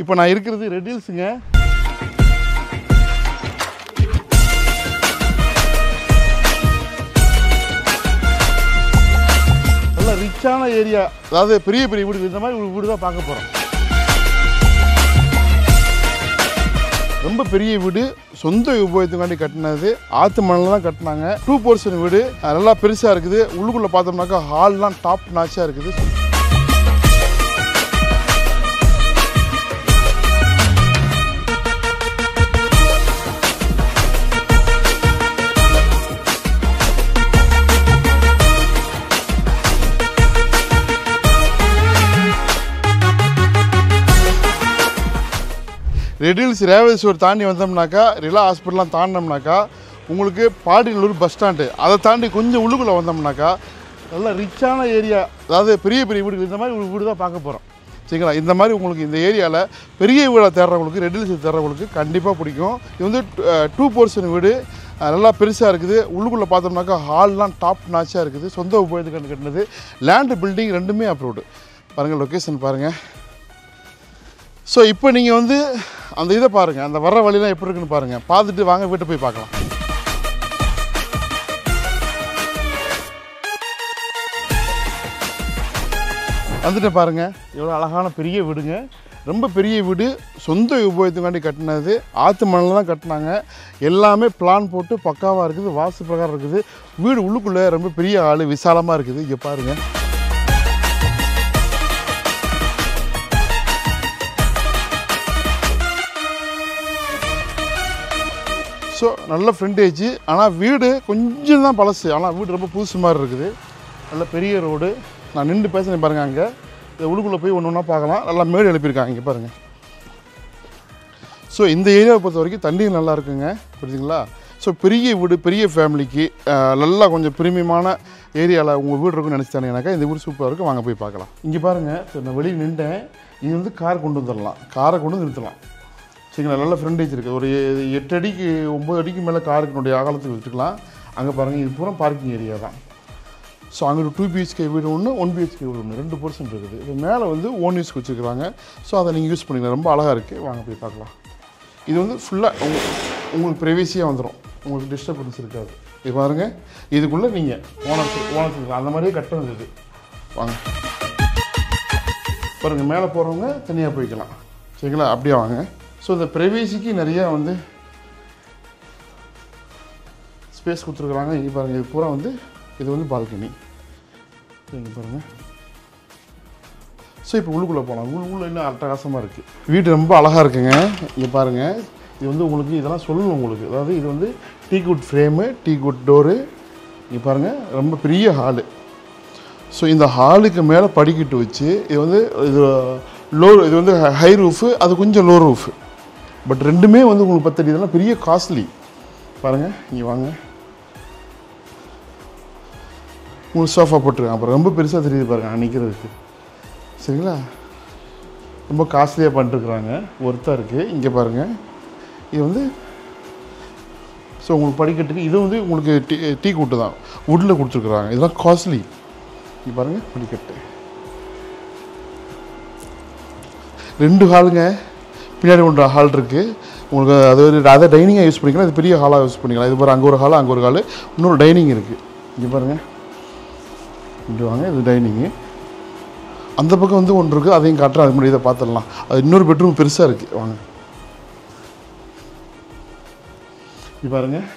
இப்போ நான் இருக்கிறது ரெட் ஹில்ஸுங்க. நல்ல ரிச்சான ஏரியா, அதாவது பெரிய பெரிய வீடு. இந்த மாதிரி ஒரு வீடு தான் பார்க்க போகிறோம். ரொம்ப பெரிய வீடு, சொந்த உபயோகத்துக்காண்டி கட்டினது. ஆற்று மணலில் தான் கட்டினாங்க. 2 போர்ஷன் வீடு, நல்லா பெருசாக இருக்குது. உள்ளுக்குள்ளே பார்த்தோம்னாக்கா ஹால்லாம் டாப் நாச்சாக இருக்குது. ரெட் ஹில்ஸ் ரேவல்ஸ்வர் தாண்டி வந்தோம்னாக்கா, ரிலா ஹாஸ்பிட்டலாம் தாண்டினோம்னாக்கா உங்களுக்கு பாடியலூர் பஸ் ஸ்டாண்டு. அதை தாண்டி கொஞ்சம் உள்ளுக்குள்ளே வந்தோம்னாக்கா நல்லா ரிச்சான ஏரியா, அதாவது பெரிய பெரிய வீடு. இந்த மாதிரி ஒரு வீடு தான் பார்க்க போகிறோம். சரிங்களா? இந்த மாதிரி உங்களுக்கு இந்த ஏரியாவில் பெரிய வீடாக தேடுறவங்களுக்கு, ரெட் ஹில்ஸ் தேடுறவங்களுக்கு கண்டிப்பாக பிடிக்கும். இது வந்து 2 போர்ஷன் வீடு, நல்லா பெருசாக இருக்குது. உள்ளுக்குள்ளே பார்த்தோம்னாக்கா ஹால்லாம் டாப் நாச்சாக இருக்குது. சொந்த உபயோகத்துக்கு கட்டினது. லேண்டு பில்டிங் ரெண்டுமே அப்ரூவ்டு. பாருங்கள், லொக்கேஷன் பாருங்கள். ஸோ இப்போ நீங்கள் வந்து அந்த இதை பாருங்கள், அந்த வர்ற வழியெலாம் எப்படி இருக்குன்னு பாருங்கள். பார்த்துட்டு வாங்க வீட்டை போய் பார்க்கலாம். வந்துட்டு பாருங்கள், எவ்வளோ அழகான பெரிய வீடுங்க. ரொம்ப பெரிய வீடு, சொந்த உபயோகத்துக்காண்டி கட்டினது. ஆற்று மணலில் தான் கட்டினாங்க. எல்லாமே பிளான் போட்டு பக்காவாக இருக்குது. வாஸ்து பிரகாரம் இருக்குது. வீடு உள்ளுக்குள்ளே ரொம்ப பெரிய ஆள், விசாலமாக இருக்குது. இங்கே பாருங்கள். ஸோ நல்ல ஃப்ரண்டேஜ். ஆனால் வீடு கொஞ்சம் தான் பழசு. ஆனால் வீடு ரொம்ப புதுசு மாதிரி இருக்குது. நல்ல பெரிய ரோடு. நான் நின்று பேசுகிறேன் பாருங்கள். அங்கே இந்த உள்ளுக்குள்ளே போய் ஒன்று ஒன்றா பார்க்கலாம். நல்லா மேடு எழுப்பியிருக்காங்க. இங்கே பாருங்கள். ஸோ இந்த ஏரியாவை பொறுத்த வரைக்கும் தண்ணீர் நல்லா இருக்குங்க. புரியுதுங்களா? ஸோ பெரிய வீடு, பெரிய ஃபேமிலிக்கு நல்லா கொஞ்சம் பிரீமியமான ஏரியாவில் உங்கள் வீடு இருக்குன்னு நினச்சிட்டானேனாக்கா இந்த வீடு சூப்பராக இருக்கும். வாங்க போய் பார்க்கலாம். இங்கே பாருங்கள். ஸோ நான் வெளியே நின்றேன். இது வந்து கார் கொண்டு வந்துடலாம். காரை கொண்டு வந்து நிறுத்தலாம். சரிங்களா? நல்ல ஃப்ரண்டேஜ் இருக்குது. ஒரு 8 அடிக்கு 9 அடிக்கு மேலே காருக்குனுடைய அகலத்துக்கு வச்சுக்கலாம். அங்கே பாருங்கள், இது பூரா பார்க்கிங் ஏரியா தான். ஸோ அங்கே ஒரு 2 BHK வீடு ஒன்று, 1 BHK வீடு ஒன்று, 2 போர்ஷன் இருக்குது. இது மேலே வந்து ஓன் யூஸ்க்கு வச்சுருக்குறாங்க. ஸோ அதை நீங்கள் யூஸ் பண்ணிக்கலாம். ரொம்ப அழகாக இருக்குது. வாங்க போய் பார்க்கலாம். இது வந்து ஃபுல்லாக உங்களுக்கு ப்ரைவேசியாக வந்துடும். உங்களுக்கு டிஸ்டர்பன்ஸ் இருக்காது. இது பாருங்கள், இதுக்குள்ளே நீங்கள் ஓனர்ஸ் அந்த மாதிரியே கட்டணும். இது வாங்க பாருங்கள். மேலே போகிறவங்க தனியாக போய்க்கலாம். சரிங்களா? அப்படியே வாங்க. ஸோ இந்த ப்ரைவேசிக்கு நிறையா வந்து ஸ்பேஸ் கொடுத்துருக்குறாங்க. இங்கே பாருங்கள், இது பூரா வந்து இது வந்து பால்கனி. இங்கே பாருங்கள். ஸோ இப்போ உள்ளுக்குள்ளே போகலாம். உள்ளுக்குள்ளே இன்னும் அட்டகாசமாக இருக்குது. வீடு ரொம்ப அழகாக இருக்குங்க. இங்கே பாருங்கள். இது வந்து உங்களுக்கு இதெல்லாம் சொல்லணும் உங்களுக்கு. அதாவது இது வந்து டீக்வுட் ஃப்ரேமு, டீக்வுட் டோரு. இங்கே பாருங்கள், ரொம்ப பெரிய ஹாலு. ஸோ இந்த ஹாலுக்கு மேலே படிக்கட்டு வச்சு இது வந்து இது வந்து ஹை ரூஃபு, அது கொஞ்சம் லோ ரூஃபு. பட் ரெண்டுமே வந்து உங்களுக்கு 10 அடி. இதெல்லாம் பெரிய காஸ்ட்லி. பாருங்கள், இங்கே வாங்க. உங்களுக்கு சோஃபா போட்டுருக்காங்க. அப்புறம் ரொம்ப பெருசாக தெரியுது பாருங்கள் நிற்கிறதுக்கு. சரிங்களா? ரொம்ப காஸ்ட்லியாக பண்ணிட்டுருக்குறாங்க. ஒர்த்தாக இருக்குது. இங்கே பாருங்கள். இது வந்து ஸோ உங்களுக்கு படிக்கட்டுக்கு இது வந்து உங்களுக்கு டீக்வுட்டு தான், வுட்டில் கொடுத்துருக்குறாங்க. இதெல்லாம் காஸ்ட்லி. இங்கே பாருங்கள், படிக்கட்டு. 2 ஹாலுங்க. பின்னாடி 1 ஹால் இருக்குது உங்களுக்கு. அது ஒரு அதை டைனிங்காக யூஸ் பண்ணிக்கலாம். இது பெரிய ஹாலாக யூஸ் பண்ணிக்கலாம். இது பாரு, அங்கே ஒரு ஹால், அங்கே ஒரு ஹால், இன்னொரு டைனிங் இருக்குது. இங்கே பாருங்கள். இங்கே வாங்க, இது டைனிங்கு. அந்த பக்கம் வந்து ஒன்று இருக்குது, அதையும் காட்டுறேன். அதுக்கு முன்னாடி இதை பார்த்துடலாம். அது இன்னொரு பெட்ரூம் பெருசாக இருக்குது. வாங்க. இது பாருங்கள்.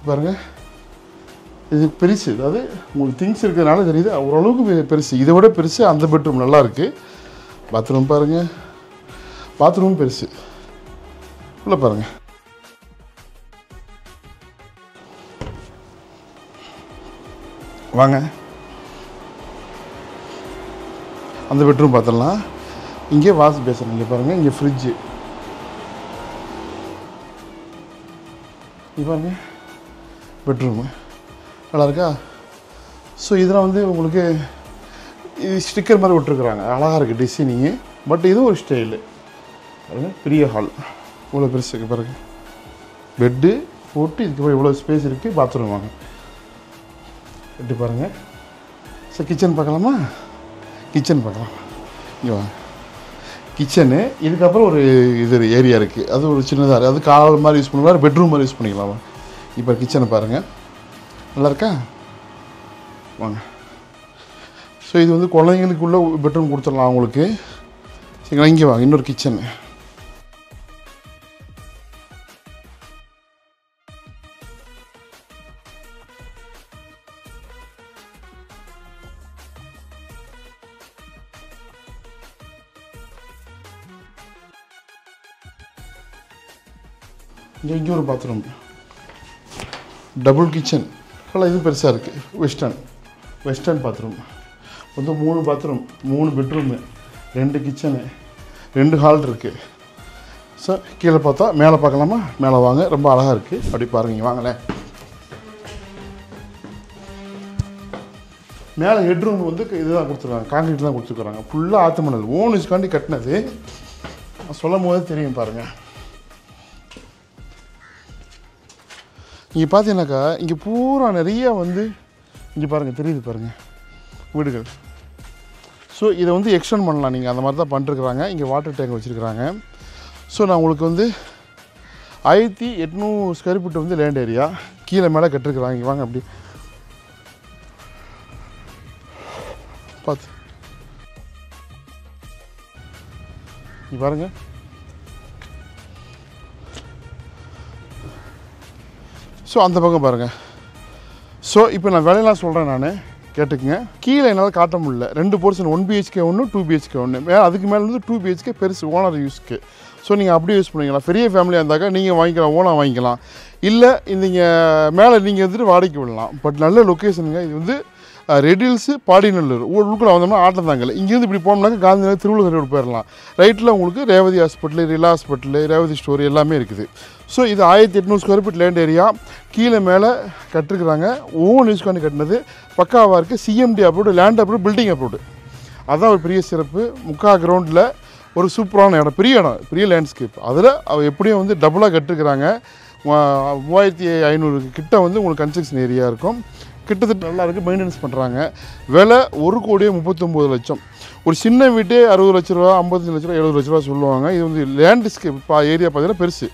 பாருங்கள், இது பெருசு. அதாவது உங்களுக்கு திங்ஸ் இருக்கிறதுனால தெரியுது, ஓரளவுக்கு பெருசு. இதை விட பெருசு அந்த பெட்ரூம் நல்லா இருக்குது. பாத்ரூம் பாருங்கள். பாத்ரூம் பெருசு. உள்ள பாருங்கள். வாங்க, அந்த பெட்ரூம் பார்த்துடலாம். இங்கே வாஷ் பேசணும். இங்கே பாருங்கள், இங்கே ஃப்ரிட்ஜு. இங்கே பாருங்கள், பெட்ரூமு நல்லா இருக்கா? ஸோ இதெல்லாம் வந்து உங்களுக்கு இது ஸ்டிக்கர் மாதிரி விட்டுருக்குறாங்க. அழகாக இருக்குது டிசைனிங்கு. பட் இதுவும் ஒரு ஸ்டைலு. பாருங்கள், பெரிய ஹால் இவ்வளோ பெருசு இருக்குது பாருங்கள். பெட்டு போட்டு இதுக்கு இவ்வளோ ஸ்பேஸ் இருக்குது. பாத்ரூம் வாங்க, பெட்டு பாருங்கள். ஸோ கிச்சன் பார்க்கலாமா? கிச்சன் பார்க்கலாம். இங்கே வாங்க. கிச்சனு. இதுக்கப்புறம் ஒரு இது ஏரியா இருக்குது, அது ஒரு சின்னதாக இருக்குது, அது கால் மாதிரி யூஸ் பண்ணிக்கலாம், பெட்ரூம் மாதிரி யூஸ் பண்ணிக்கலாமா. இப்போ கிச்சனை பாருங்கள், நல்லா இருக்கா? வாங்க. ஸோ இது வந்து குழந்தைங்களுக்குள்ள பெட்ரூம் கொடுத்துடலாம் அவங்களுக்கு. சரிங்களா, இங்கே வாங்க, இன்னொரு கிச்சனு. இங்கே ஒரு பாத்ரூம், டபுள் கிச்சன். நல்லா இது பெருசாக இருக்குது. வெஸ்டர்ன் பாத்ரூம் வந்து 3 பாத்ரூம், 3 பெட்ரூமு, 2 கிச்சனு, 2 ஹால் இருக்குது. ஸோ கீழே பார்த்தா மேலே பார்க்கலாமா? மேலே வாங்க, ரொம்ப அழகாக இருக்குது. அப்படி பாருங்க, வாங்களேன். மேலே ஹெட்ரூம் வந்து இதுதான் கொடுத்துருக்காங்க, கான்கிரீட் தான் கொடுத்துருக்குறாங்க. ஃபுல்லாக ஆற்று மணல், ஓன் யூஸ்காண்டி கட்டினது. சொல்லும் போதே தெரியும் பாருங்கள். இங்கே பார்த்தீங்கன்னாக்கா இங்கே பூரா நிறைய வந்து இங்கே பாருங்கள், தெரியுது பாருங்கள் வீடுகள். ஸோ இதை வந்து எக்ஸ்டெண்ட் பண்ணலாம் நீங்கள், அந்த மாதிரி தான் பண்ணிருக்குறாங்க. இங்கே வாட்டர் டேங்க் வச்சுருக்குறாங்க. ஸோ நான் உங்களுக்கு வந்து 1800 ஸ்கொயர் ஃபீட் வந்து லேண்ட் ஏரியா கீழே மேலே கட்டிருக்குறாங்க. இங்கே வாங்க, அப்படி பார்த்து இங்கே பாருங்கள். ஸோ அந்த பக்கம் பாருங்கள். ஸோ இப்போ நான் வேலையெல்லாம் சொல்கிறேன், நான் கேட்டுக்குங்க. கீழே என்னால் காட்ட முடியல. 2 போர்ஷன், 1 BHK ஒன்று, 2 BHK ஒன்று. அதுக்கு மேலே வந்து 2 BHK பெருசு, ஓனர் யூஸ்க்கு. ஸோ நீங்கள் அப்படியே யூஸ் பண்ணிக்கலாம். பெரிய ஃபேமிலியாக இருந்தாக்கா நீங்கள் வாங்கிக்கலாம், ஓனாக வாங்கிக்கலாம். இல்லை நீங்கள் மேலே நீங்கள் வந்துட்டு வாடகைக்கு விடலாம். பட் நல்ல லொக்கேஷனுங்க. இது வந்து ரெட் ஹில்ஸு, பாடிநல்லூர். உள்ளுக்குள்ள வந்தோம்னா ஆட்டந்தாங்கல். இங்கேருந்து இப்படி போனோம்னாக்கா காந்தி நகர், திருவள்ளுவர் ரோடு போயிடலாம். ரைட்டில் உங்களுக்கு Revathi hospital, Rela hospital, Revathi store எல்லாமே இருக்குது. ஸோ இது 1800 ஸ்கொயர் ஃபீட் லேண்ட் ஏரியா கீழே மேலே கட்டிருக்குறாங்க. ஓன் யூஸ்காண்டி கட்டினது, பக்காவாக இருக்குது. CMD approved, land approved, building approved. அதுதான் ஒரு பெரிய சிறப்பு. கிரவுண்டில் ஒரு சூப்பரான இடம், பெரிய லேண்ட்ஸ்கேப். அதில் எப்படியும் வந்து டபுளாக கட்டிருக்கிறாங்க. 3500 கிட்ட வந்து உங்களுக்கு கன்ஸ்ட்ரக்ஷன் ஏரியா இருக்கும். கிட்டத்தட்ட நல்லா இருக்குது, மெயின்டெனன்ஸ் பண்ணுறாங்க. விலை 1,39,00,000. ஒரு சின்ன வீட்டே 60 லட்ச ரூபா, 55 லட்ச ரூபா, 70 லட்ச ரூபா சொல்லுவாங்க. இது வந்து லேண்ட்ஸ்கேப் ஏரியா பார்த்தீங்கன்னா பெருசு,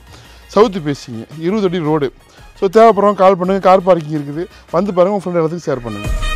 சவுத்து பேசிங்க, 20 அடி ரோடு. ஸோ தேவைப்படுறவங்க கால் பண்ணுங்கள். கார் பார்க்கிங் இருக்குது, வந்து பாருங்கள், உங்கள் ஃப்ரெண்ட் இடத்துக்கு ஷேர் பண்ணுங்கள்.